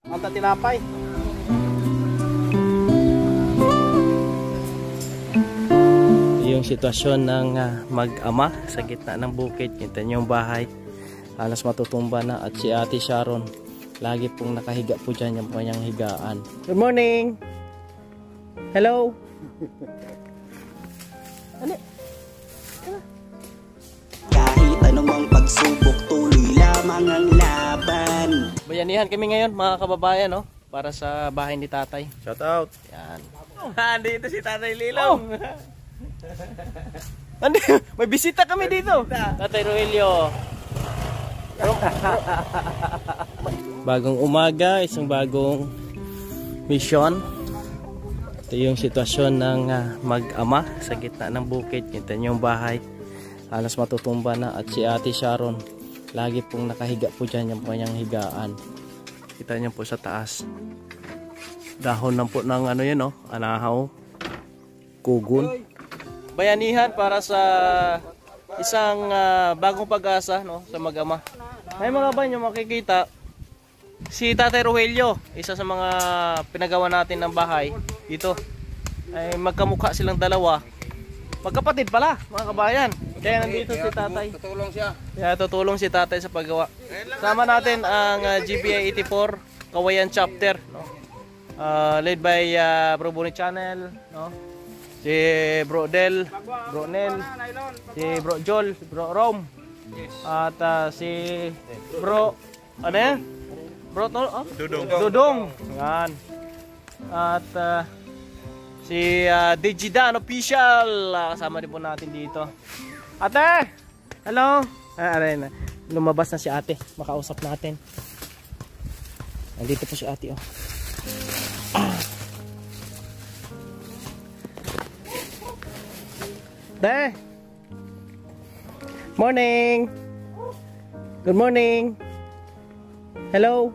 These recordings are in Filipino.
Anta tinapay. Yung sitwasyon ng mag-ama sa gitna ng bukid. Kita niyo yung bahay. Halos matutumba na. At si Ate Sharon, lagi pong nakahiga po dyan yung kanyang higaan. Good morning! Hello! Ano? Kahit anumang pagsubok, tuloy lamang ang laban. Bayanihan kami ngayon mga kababayan, no? Para sa bahay ni Tatay. Shout out! Yan. Dito si Tatay Lilong. Andi, may bisita kami dito. Tatay Roelio. Bagong umaga, isang bagong mission. Ito yung sitwasyon ng mag-ama sa gitna ng bukid. Kita niyo yung bahay. Halos matutumba na. At si Ate Sharon, lagi pong nakahiga po dyan yung kanyang higaan. Kita niyo po sa taas. Dahon lang po ng ano yun, no? Anahaw. Kugon. Bayanihan para sa isang bagong pag-asa, no, sa mag-ama. Ay mga banyo, makikita si Tatay Rogelio, isa sa mga pinagawa natin ng bahay dito. Ay magkamukha silang dalawa. Magkapatid pala, mga kabayan. Kaya nandito si Tatay. Tutulong siya. Kaya tutulong si Tatay sa paggawa. Sama natin ang GBI 84 Kawayan chapter, no. Led by Bro Bonnie Channel, no. Si Bro Del, Bro Nel, si Bro Joel, si Bro Rom, at si Bro, ano yan? Bro Dudong. Dudong. Yan. At si Digidan Official, kasama din po natin dito. Ate! Hello! Aray na. Lumabas na si ate, makausap natin. Nandito po si ate, oh. There. Morning. Good morning. Hello.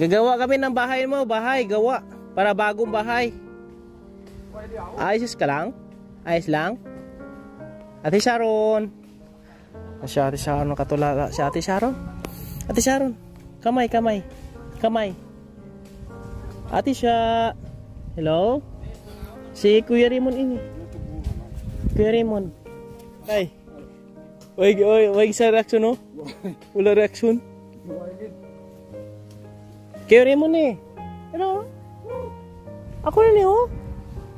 Gagawa kami ng bahay mo, bahay, gawa. Para bagong bahay. Ayos ka lang? Ayos lang? Ate Sharon. Si Ate Sharon, katulala. Si Ate Sharon. Ate Sharon. Kamay, kamay. Kamay. Ate Sha. Hello? Si Kuya Raymond ini. Kuya Raymond. Ay. Wag sa reaction, no? Wala reaction. Kuya Raymond eh. Hello? Ako na niyo.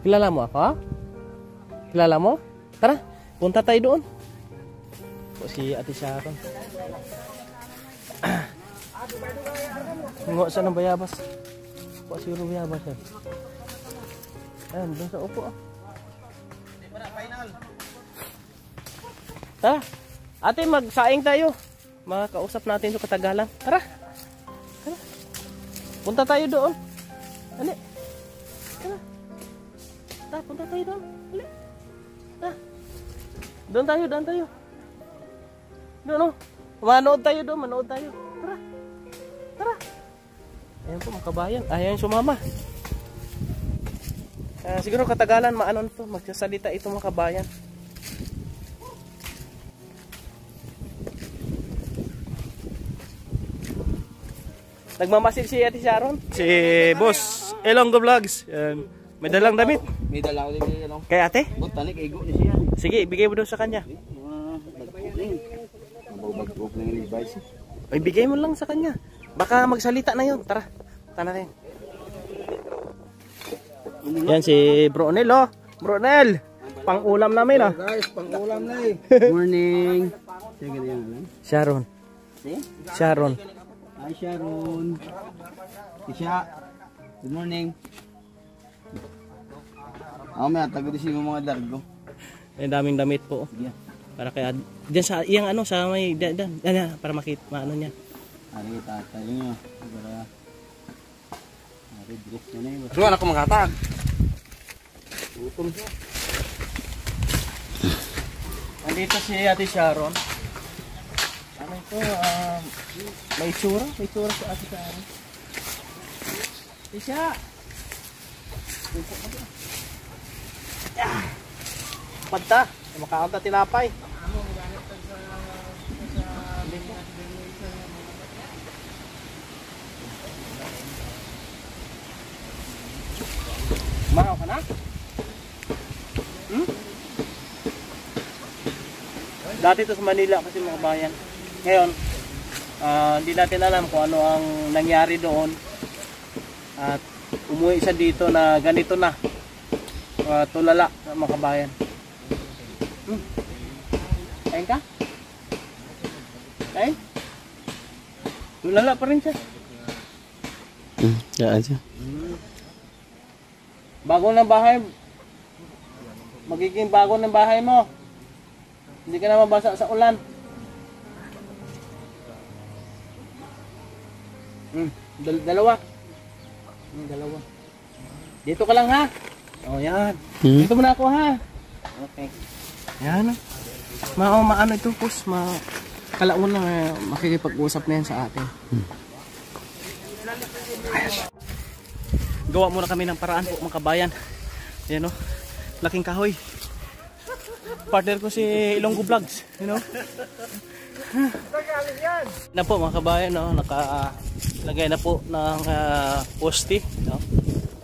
Kilala mo ako? Kilala mo? Tara, punta tayo doon. Po si Ate Sharon. Ngo sa nang bayabas. Po si bayabas. Ayan, doon sa upo. Tara, ate, magsaing tayo. Makakausap natin sa katagalan. Tara. Tara. Punta tayo doon. Dali. Tara. Tara, punta tayo doon. Dali. Tara. Doon tayo, doon tayo. Doon, oh. Manood tayo doon, manood tayo. Tara. Tara. Ayan po, makabayan. Ayan sumama. Siguro katagalan maanon to, magsasalita ito mga kabayan. Nagmamasid si Ate Sharon, si Boss Elongo Vlogs. Yan. May dalang damit. May dala ko din ano. Kay ate? Botanik igo ni siya. Sige, ibigay mo daw sa kanya. Mababag-up ng Levi's. Ibigay mo lang sa kanya. Baka magsalita na yun. Tara, tara rin. Yan si Bro Nel, oh. Bro Nel, pang-ulam namin, oh. Guys, pang-ulam na eh. Good morning. Sige yan lang. Sharon. Si? Sharon. Hi Sharon. Kisha. Good morning. May tago din yung mga dargo. May daming damit po. Yeah. Para kaya diyan sa iyang ano sa may dan para makita maano niya. Ari tatay niyo. Para dress na yun. Suwan ako makatag. Utom siya. Nandito si Ate Sharon. Ano ito? May tsura? May tsura si Ate Sharon. Isya! Pagta! Makakanta tinapay. Dati to sa Manila kasi mga kabayan. Ngayon, hindi natin alam kung ano ang nangyari doon. At umuwi siya dito na ganito na. Tulala mga kabayan. Kain ka? Kain? Tulala pa rin siya. Yan siya. Bago ng bahay. Magiging bago ng bahay mo. Hindi ka na mabasa sa ulan. Dalawa. Dalawa. Dito ka lang ha. Oh, yan. Dito muna ako ha. Okay. Yan. Maano ito, pus. Kalaon na makikipag-usap na yan sa atin. Gawa muna kami ng paraan po mga kabayan. Yan o. Laking kahoy. Partner ko si Ilonggo Vlogs. You know? Na po mga kabayan, no? Nakalagay na po ng poste. No?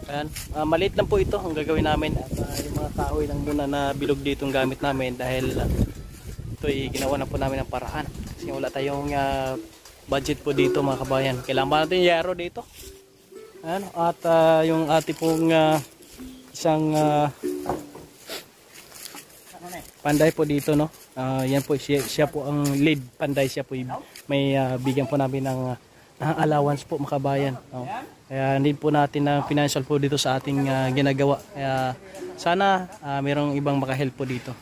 Ayan. Maliit lang po ito ang gagawin namin. At yung mga kahoy lang muna na bilog dito ang gamit namin. Dahil ito'y ginawa na po namin ng paraan. Kasi wala tayong budget po dito mga kabayan. Kailangan pa natin yaro dito. Ayan, at yung ate pong isang panday po dito, no. Yan po siya po ang lead panday, siya po may bigyan po namin ng allowance po mga kabayan, no? Kaya need po natin ng financial po dito sa ating ginagawa. Kaya sana mayroong ibang makahelp po dito.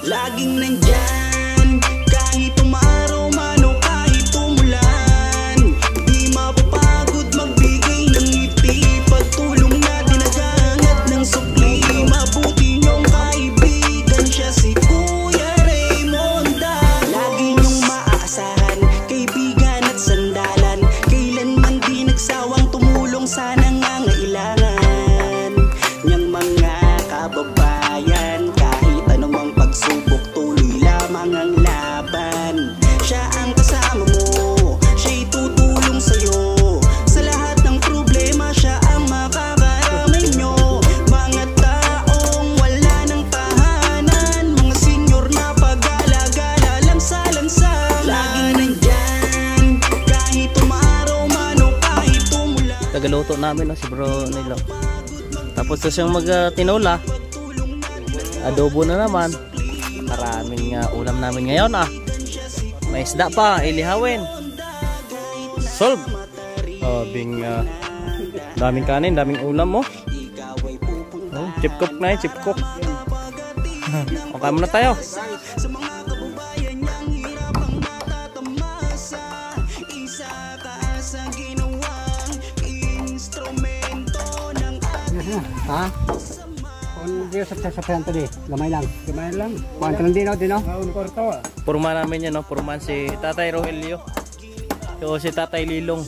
Laging nandyan, kahit umaraw man o kahit umulan. Di mapapagod magbigay ng ngiti, pagtulong na dinagangat ng sukli. Mabuti niyong kaibigan, siya si Kuya Raymonda. Lagi niyong maaasahan, kaibigan at sandalan. Kailanman di nagsawang tumulong sa nangangailangan niyang mga kababayan. Kahit anumang pagsubok, tuloy lamang ang laban. Siya ang kasama mo, siya'y tutulong sa'yo. Sa lahat ng problema, siya ang makakaramay nyo. Mga taong wala ng tahanan, mga senyor na pag-alagala lang sa lansangan. Laging nandyan, kahit umaraw man o kahit umulan. Tagaluto namin, no, si Bro Nilo. Tapos na siyang mag-tinola. Adobo na naman. Maraming ulam namin ngayon may isda pa, ilihawin. Solve. Daming kanin, daming ulam mo. Chip cook na yun, chip cook. Okay muna tayo. Ha? Kung di sa sasapian tadi, gamay lang. Gamay lang. Kuhan ka lang din, no? Purman namin yan, no? Purman si Tatay Rogelio. So si Tatay Lilong.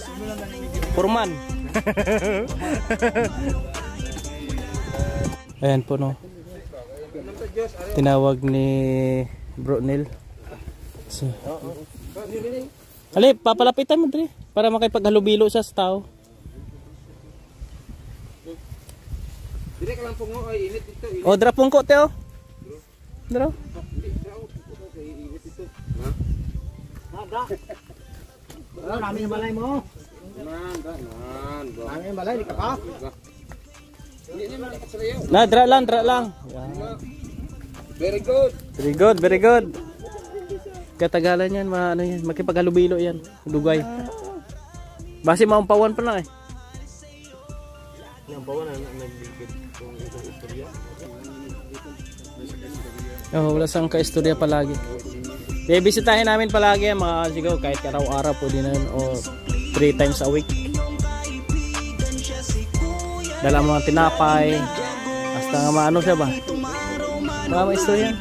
Purman. Ayan po, no. Tinawag ni Bro Nil. So, Alip, papalapitan mo dre para makipaghalubilo siya sa tao. Dire ka lang po ngo ay init dito. O dra pungko teo. Dra. Rami yung balay mo. Nan. Rami yung balay, di ka pa? Hindi naman dapat sila yun. Na dra lang. Very good. Very good. Katagalan yan, ano yan, makipaghalubilo yan, dugay. Base maumpawan pa na eh. Maumpawan na nagbigit kung isang istorya. Oh, wala sang ka-istorya palagi. Bibisitahin namin palagi mga siguro kahit araw-araw po din o 3 times a week. Dala mo ng tinapay. Basta nga maano siya ba? Mga istorya.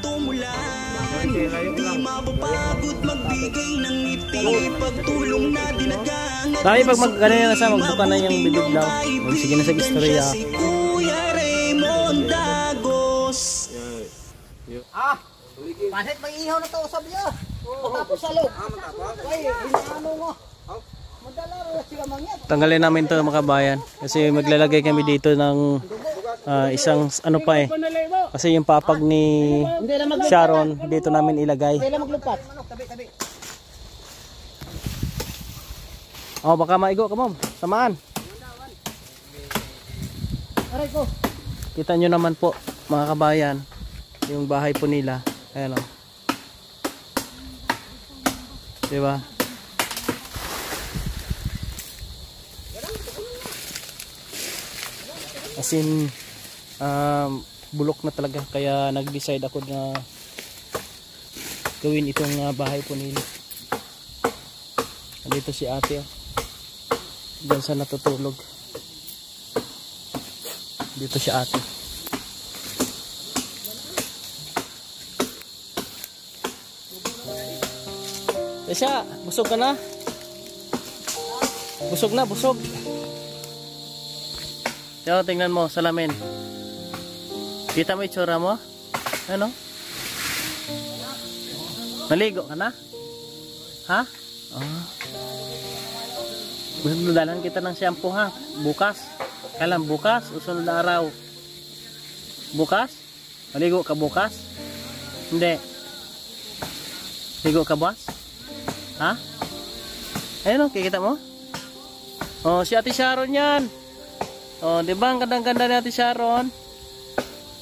Sabi pag ganyan na sa magbuka na yung bibig lang. Sige na sa istorya. Pasit may ihaw na to sabi niya. Matapos salo. Ay, ano mo? Madala rin sila mangyat. Tanggalin namin to mga kabayan kasi maglalagay kami dito ng isang ano pa eh. Kasi yung papag ni Sharon dito namin ilagay. Hindi lang maglupat. Tabi. Oh, baka maigo ka, ma'am. Samaan. Aray ko. Kita nyo naman po mga kabayan yung bahay po nila. Ayan o. Diba? As in bulok na talaga. Kaya nag-decide ako na gawin itong bahay po nila. Dito si ate. Diyan sa natutulog. Dito si ate. Tesha, busog ka na? Busog na, busog. Yo, tingnan mo, salamin. Kita mo itsura mo? Ano? Naligo ka na? Ha? Oh. Dalan kita ng shampoo ha. Bukas. Kailan bukas? Usunod na araw. Bukas? Maligo ka bukas? Hindi. Ligo ka bukas? Ha? Ayun o, kikita mo? Oh, si Ate Sharon yan. Oh, di ba ang gandang-ganda ni Ate Sharon?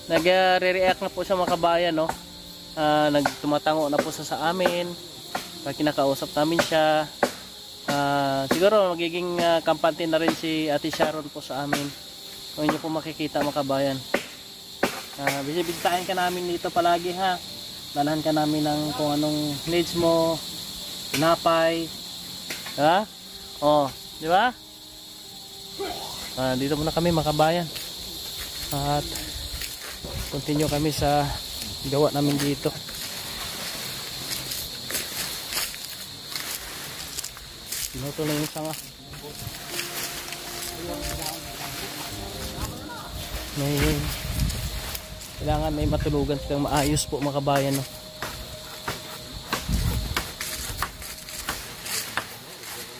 Nag-re-react na po sa mga kabayan, no? Nagtumatango na po sa amin. Pag kinakausap namin siya. Siguro magiging kampante na rin si Ate Sharon po sa amin. Kung inyo po makikita mga kabayan. Bisibitahin ka namin dito palagi ha. Dalahan ka namin ng kung anong needs mo. Pinapay. Ha? Oh, di ba? Dito muna kami mga kabayan. At continue kami sa gawa namin dito. Ito na yung sanga. Kailangan may matulugan silang maayos po mga kabayan, no?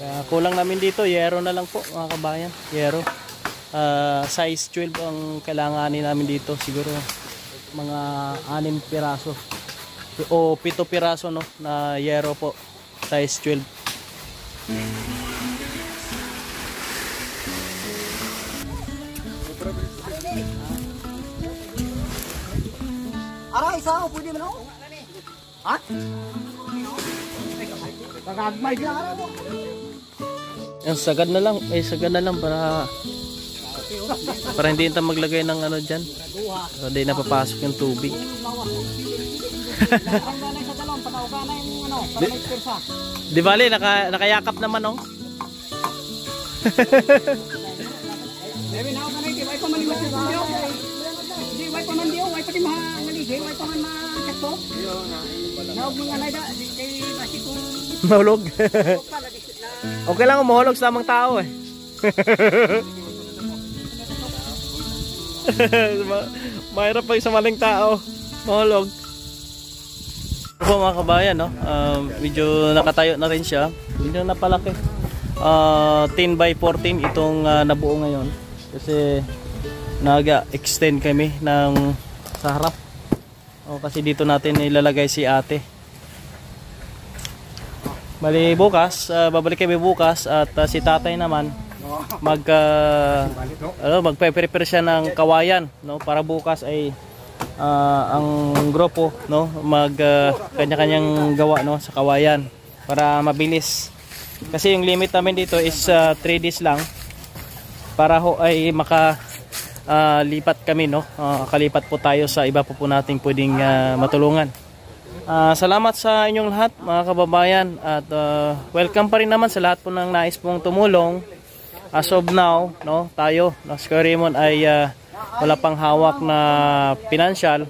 Kaya kulang namin dito, yero na lang po mga kabayan. Yero. Size 12 ang kailanganin namin dito. Siguro mga 6 piraso o 7 piraso, no, na yero po. Size 12. Aray, isa pwede mo no? Ha? Kagagmay din araw mo. Yan, sagad na lang. Sagad na lang para hindi tayo maglagay ng ano dyan. Hindi na papasok yung tubig. Di bali, nakayakap naman, oh. Mahulog. Okay lang kung mahulog sa tamang tao eh. Mahirap pag sa maling tao mahulog. Ito po mga kabayan, no? Medyo nakatayo na rin siya. Medyo napalaki. 10 by 14 itong nabuo ngayon. Kasi nag-extend kami ng sa harap. Kasi dito natin ilalagay si ate. Bali bukas, babalik kami bukas at si tatay naman magpe-prepare siya ng kawayan, no, para bukas ay ang grupo, no, kanya-kanyang gawa, no, sa kawayan para mabilis. Kasi yung limit namin dito is 3 days lang para ho ay lipat kami, no. Kalipat po tayo sa iba po nating pwedeng matulungan. Salamat sa inyong lahat mga kababayan at welcome pa rin naman sa lahat po ng nais pong tumulong. As of now, no, tayo na Square Raymond ay wala pang hawak na financial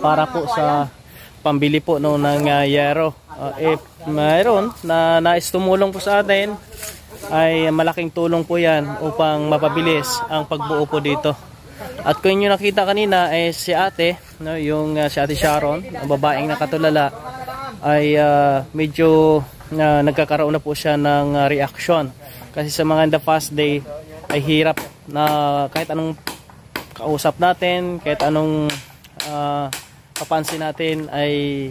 para po sa pambili po no, ng yero. If mayroon na nais tumulong po sa atin, ay malaking tulong po yan upang mapabilis ang pagbuo po dito. At kung yung nakita kanina ay si ate, no, yung si ate Sharon, ang babaeng nakatulala, ay medyo nagkakaroon na po siya ng reaction. Kasi sa mga the fast day ay hirap na kahit anong kausap natin, kahit anong papansin natin ay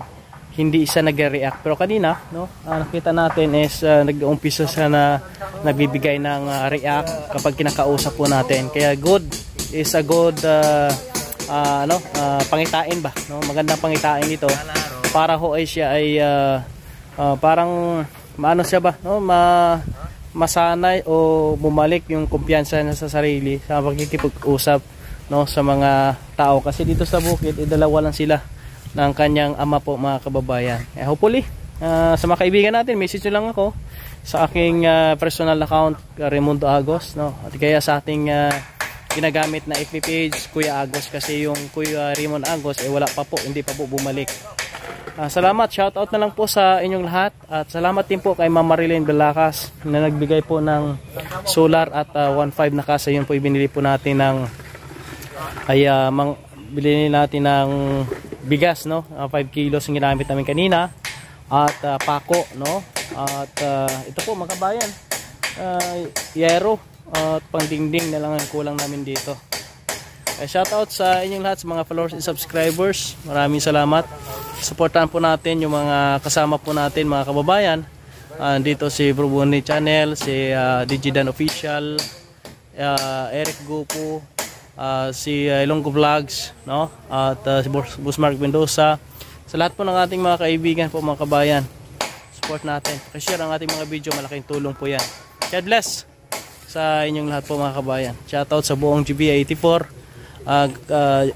hindi siya nag-react. Pero kanina, no, nakita natin is nag-uumpisa siya na nagbibigay ng react kapag kinakausap po natin. Kaya good is a good pangitain ba, no? Magandang pangitain ito para ho ay siya ay parang maano siya ba, no? Masanay o bumalik yung kumpiyansa niya sa sarili sa pagkikipag-usap, no, sa mga tao. Kasi dito sa bukid, dalawa lang sila ng kanyang ama po, mga kababayan. Hopefully, sa mga kaibigan natin, message nyo lang ako sa aking personal account, Raimundo Agos, no? At kaya sa ating ginagamit na FB page, Kuya Agos, kasi yung Kuya Raymond Agos wala pa po, hindi pa po bumalik. Salamat, shoutout na lang po sa inyong lahat, at salamat din po kay Ma'am Marilyn Belakas na nagbigay po ng solar at 1.5 na kasa. Yun po ibinili po natin ng bilhin natin ng bigas, no, 5 kilos yung ginamit namin kanina, at pako, no, at ito po mga kabayan, yero at pangdingding na lang ang kulang namin dito. Shoutout sa inyong lahat, sa mga followers and subscribers, maraming salamat. Supportahan po natin yung mga kasama po natin, mga kababayan. Dito si Bro Bonnie Channel, si Digidan Official, Eric Gupo, si Ilonggo Vlogs, no? At si Boss Mark Mendoza. Sa lahat po ng ating mga kaibigan po, mga kabayan, support natin, share ang ating mga video, malaking tulong po yan. God bless sa inyong lahat po, mga kabayan. Shoutout sa buong GBA 84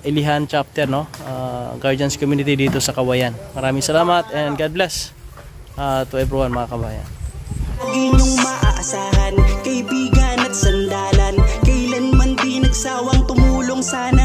Ilihan chapter, no, Guardians community dito sa Kawayan. Maraming salamat and God bless to everyone, mga kabayan. Inyong maaasahan, kaibigan at sandalan, kailanman di nagsawang tumulong sana